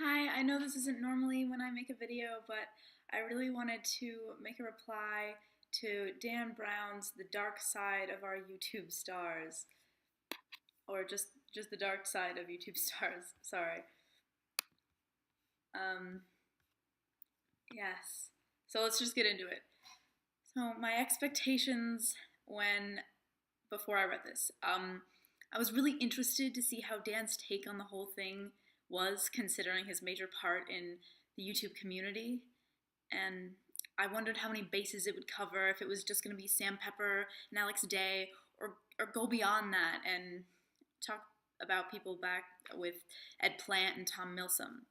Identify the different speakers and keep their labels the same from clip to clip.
Speaker 1: Hi, I know this isn't normally when I make a video, but I really wanted to make a reply to Dan Brown's The Dark Side of Our YouTube Stars. Or just the dark side of YouTube stars, sorry. Um, yes. So let's just get into it. So my expectations before I read this, I was really interested to see how Dan's take on the whole thing was, considering his major part in the YouTube community. And I wondered how many bases it would cover, if it was just going to be Sam Pepper and Alex Day, or go beyond that and talk about people back with Ed Plant and Tom Milsom.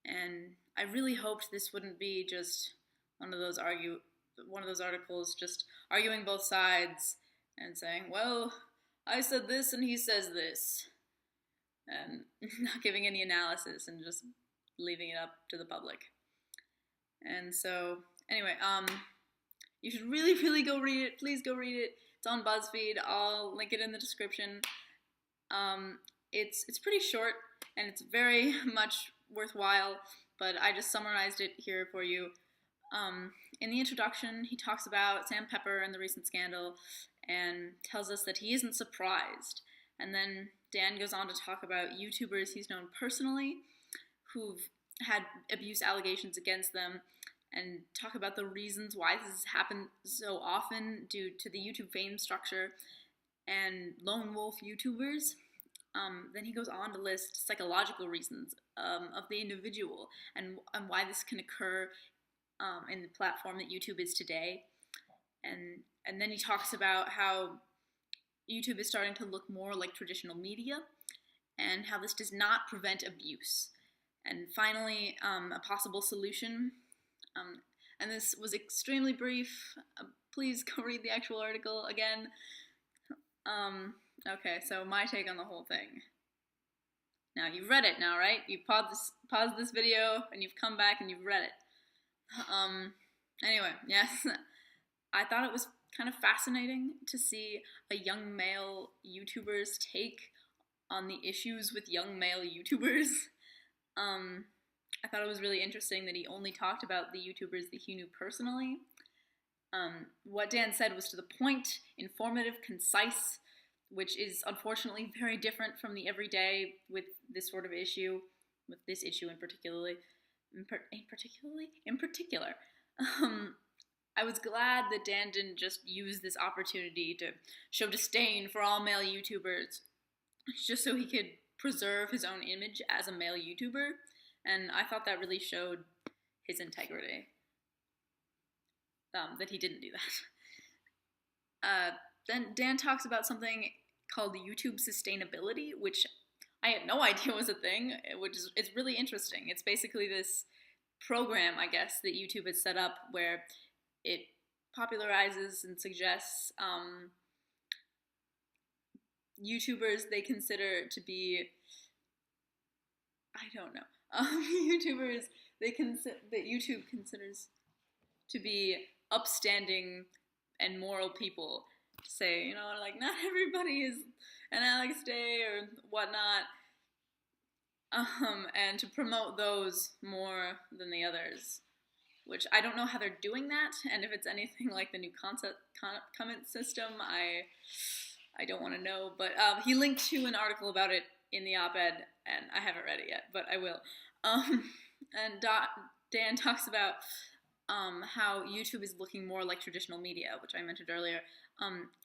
Speaker 1: And I really hoped this wouldn't be just one of those articles just arguing both sides and saying, well, I said this and he says this, and not giving any analysis and just leaving it up to the public. And so, anyway, you should really go read it. Please go read it. It's on BuzzFeed. I'll link it in the description. It's pretty short and it's very much worthwhile, but I just summarized it here for you. In the introduction, he talks about Sam Pepper and the recent scandal and tells us that he isn't surprised. And then Dan goes on to talk about YouTubers he's known personally who've had abuse allegations against them and talk about the reasons why this has happened so often due to the YouTube fame structure and lone wolf YouTubers. Then he goes on to list psychological reasons of the individual and why this can occur in the platform that YouTube is today. And then he talks about how YouTube is starting to look more like traditional media and how this does not prevent abuse. And finally, a possible solution. And this was extremely brief. Please go read the actual article again. Okay, so my take on the whole thing. Now, you've read it now, right? You paused this video, and you've come back and you've read it. Anyway, yes. I thought it was kind of fascinating to see a young male YouTuber's take on the issues with young male YouTubers. I thought it was really interesting that he only talked about the YouTubers that he knew personally. What Dan said was to the point, informative, concise, which is unfortunately very different from the everyday with this sort of issue, with this issue in particular. I was glad that Dan didn't just use this opportunity to show disdain for all male YouTubers, just so he could preserve his own image as a male YouTuber, and I thought that really showed his integrity, that he didn't do that. Then Dan talks about something called YouTube sustainability, which I had no idea was a thing, it's really interesting. It's basically this program, I guess, that YouTube has set up where it popularizes and suggests YouTubers they consider to be, I don't know, YouTubers that YouTube considers to be upstanding and moral people. To say, you know, like, not everybody is an Alex Day or whatnot, and to promote those more than the others. Which I don't know how they're doing that, and if it's anything like the new comment system, I don't want to know, but he linked to an article about it in the op-ed, and I haven't read it yet, but I will. And Dan talks about how YouTube is looking more like traditional media, which I mentioned earlier.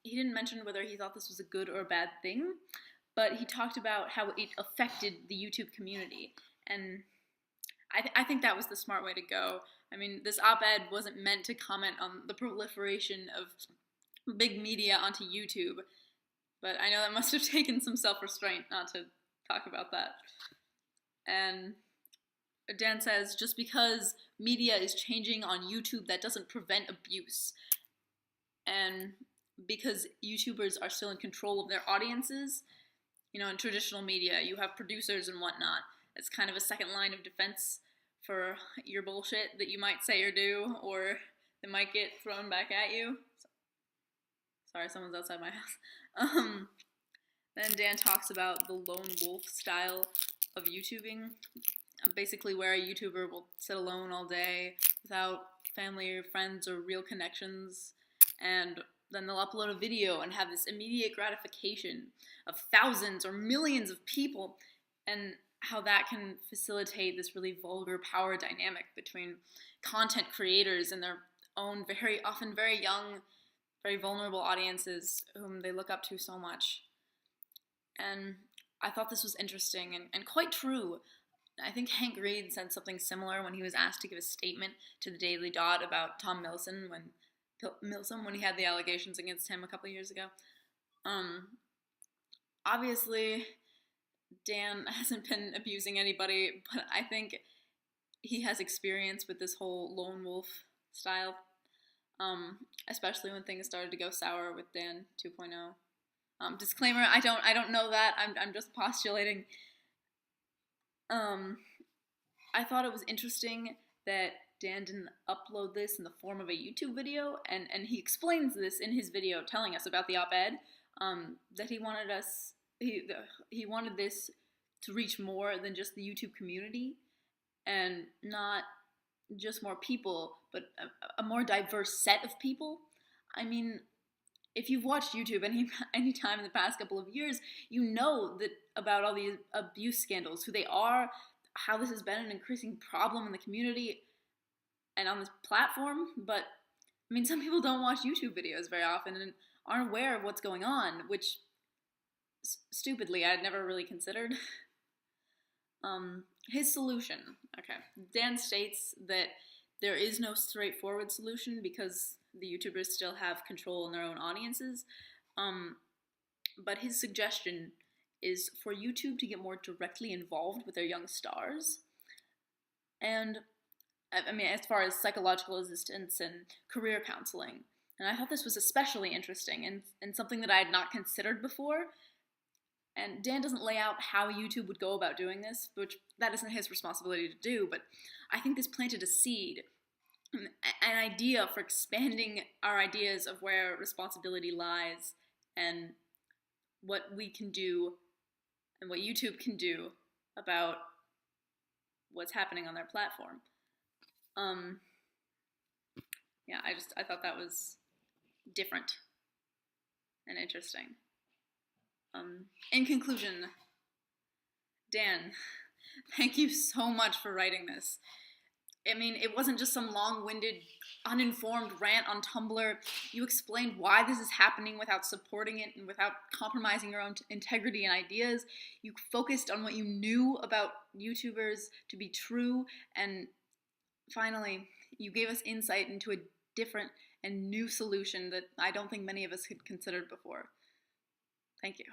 Speaker 1: He didn't mention whether he thought this was a good or a bad thing, but he talked about how it affected the YouTube community, and I think that was the smart way to go. I mean, this op-ed wasn't meant to comment on the proliferation of big media onto YouTube, but I know that must have taken some self-restraint not to talk about that. And Dan says, just because media is changing on YouTube, that doesn't prevent abuse. And because YouTubers are still in control of their audiences, you know, in traditional media, you have producers and whatnot. It's kind of a second line of defense for your bullshit that you might say or do, or that might get thrown back at you. Sorry, someone's outside my house. Then Dan talks about the lone wolf style of YouTubing, basically where a YouTuber will sit alone all day without family or friends or real connections, and then they'll upload a video and have this immediate gratification of thousands or millions of people, and how that can facilitate this really vulgar power dynamic between content creators and their own very often very young, very vulnerable audiences whom they look up to so much. And I thought this was interesting and quite true. I think Hank Reid said something similar when he was asked to give a statement to the Daily Dot about Tom Milsom when he had the allegations against him a couple of years ago. Obviously, Dan hasn't been abusing anybody, but I think he has experience with this whole lone wolf style, especially when things started to go sour with Dan 2.0. Disclaimer: I don't know that. I'm just postulating. I thought it was interesting that Dan didn't upload this in the form of a YouTube video, and he explains this in his video telling us about the op-ed, that he wanted this to reach more than just the YouTube community, and not just more people, but a more diverse set of people. I mean, if you've watched YouTube any time in the past couple of years, you know that about all these abuse scandals, who they are, how this has been an increasing problem in the community and on this platform. But I mean, some people don't watch YouTube videos very often and aren't aware of what's going on, which stupidly I'd never really considered. His solution. Okay, Dan states that there is no straightforward solution because the YouTubers still have control in their own audiences. But his suggestion is for YouTube to get more directly involved with their young stars. And I mean, as far as psychological assistance and career counseling. And I thought this was especially interesting and something that I had not considered before. And Dan doesn't lay out how YouTube would go about doing this, which that isn't his responsibility to do, but I think this planted a seed, an idea for expanding our ideas of where responsibility lies and what we can do and what YouTube can do about what's happening on their platform. Yeah, I thought that was different and interesting. In conclusion, Dan, thank you so much for writing this. I mean, it wasn't just some long-winded, uninformed rant on Tumblr. You explained why this is happening without supporting it and without compromising your own integrity and ideas. You focused on what you knew about YouTubers to be true, and finally, you gave us insight into a different and new solution that I don't think many of us had considered before. Thank you.